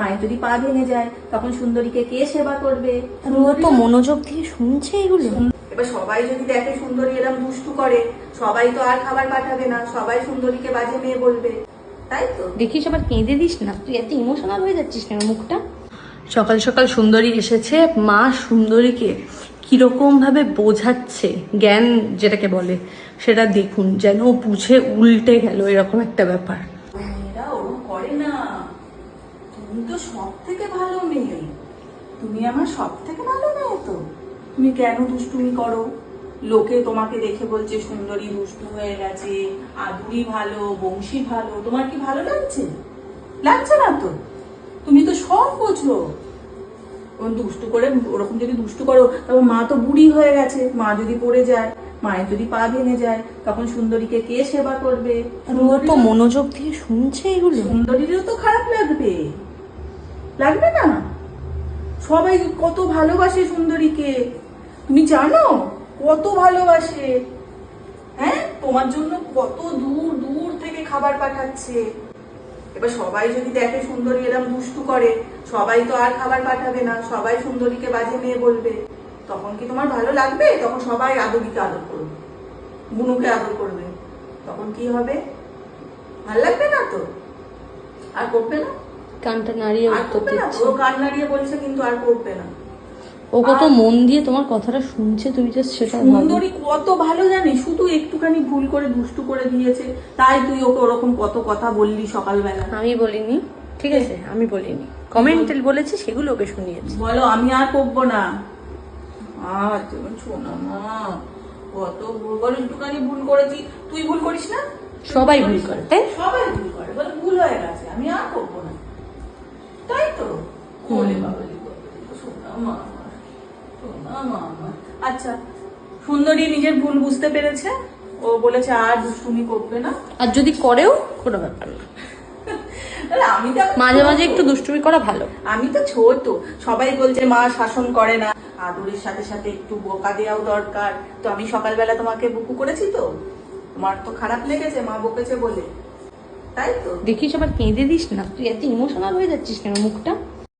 মায়ের যদি পা ভেঙে যায় তখন সুন্দরীকে কে সেবা করবে? ও তো মনোযোগ দিয়ে শুনছে এগুলো। এবার সবাই যদি দেখে সুন্দরী এরকম দুষ্টু করে, সবাই তো আর খাবার পাঠাবে না, সবাই সুন্দরীকে বাজে মেয়ে বলবে, তাই তো? দেখিস আবার কেঁদে দিস না, তুই এত ইমোশনাল হয়ে যাচ্ছিস কেন মুখটা? সকাল সকাল সুন্দরী এসেছে, মা সুন্দরীকে কিরকম ভাবে বোঝাচ্ছে, জ্ঞান যেটাকে বলে সেটা দেখুন, যেন বুঝে উল্টে গেল এরকম একটা ব্যাপার। মেয়েরা ওরকম করে না, তুমি তো সব থেকে ভালো মেয়ে, তুমি আমার সব থেকে ভালো মেয়ে, তো তুমি কেন দুষ্টুমি করো? লোকে তোমাকে দেখে বলছে সুন্দরী দুষ্টু হয়ে গেছে, আদুরি ভালো, বংশী ভালো, তোমার কি ভালো লাগছে? লাগছে না তো, তুমি তো সব বোঝো। দুষ্টু করে ওরকম যদি দুষ্টু করো, তবে মা তো বুড়ি হয়ে গেছে, মা যদি পড়ে যায়, মায়ের যদি পা ভেঙে যায় তখন সুন্দরীকে কে সেবা করবে? ও তো মনোযোগ দিয়ে শুনছে এগুলো। সুন্দরীরও তো খারাপ লাগবে, লাগবে না? সবাই কত ভালোবাসে সুন্দরীকে, তুমি জানো কত ভালোবাসে। হ্যাঁ, তোমার জন্য কত দূর দূর থেকে খাবার পাঠাচ্ছে। এবার সবাই যদি দেখে সুন্দরী এরকম দুষ্টু করে, সবাই তো আর খাবার পাঠাবে না, সবাই সুন্দরীকে বাজে মেয়ে বলবে, তখন কি তোমার ভালো লাগবে? তখন সবাই আদরিকে আদর করবে, বুনুকে আদর করবে, তখন কি হবে? ভাল লাগবে না তো, আর করবে না, কানটা নাড়িয়ে আর উত্তর করবে না। দিচ্ছে। ও কান নাড়িয়ে বলছে কিন্তু আর করবে না। ও কত মন দিয়ে তোমার কথাটা শুনছে, তুমি জাস্ট সেটা ভাবো। সুন্দরী কত ভালো জানি, শুধু একটুখানি ভুল করে দুষ্টু করে দিয়েছে, তাই তুই ওকে ওরকম কত কথা বললি সকালবেলা। আমি বলিনি, ঠিক আছে, আমি বলিনি, কমেন্টে বলেছি সেগুলো ওকে শুনিয়েছি। বলো আমি আর করবো না। আচ্ছা শোনা মা, কত ভুল, বলো একটুখানি ভুল করেছি, তুই ভুল করিস না? সবাই ভুল করে, তাই? সবাই ভুল করে, বলে ভুল হয়ে গেছে, আমি আর করবো না, তাই তো? বলে বাবালি শোনা মা, শোনা মা। আচ্ছা, সুন্দরী নিজের ভুল বুঝতে পেরেছে, ও বলেছে আর দুষ্টুমি করবে না। আর যদি করেও কোনো ব্যাপার না, আমি তো মাঝে মাঝে একটু দুষ্টুমি করা ভালো। আমি তো ছোট, সবাই বলছে মা শাসন করে না, আদরের সাথে সাথে একটু বকা দেওয়াও দরকার। তো আমি সকালবেলা তোমাকে বুকু করেছি, তো তোমার তো খারাপ লেগেছে মা বকেছে বলে, তাই তো? দেখিস আবার কেঁদে দিস না, তুই এত ইমোশনাল হয়ে যাচ্ছিস কেন মুখটা?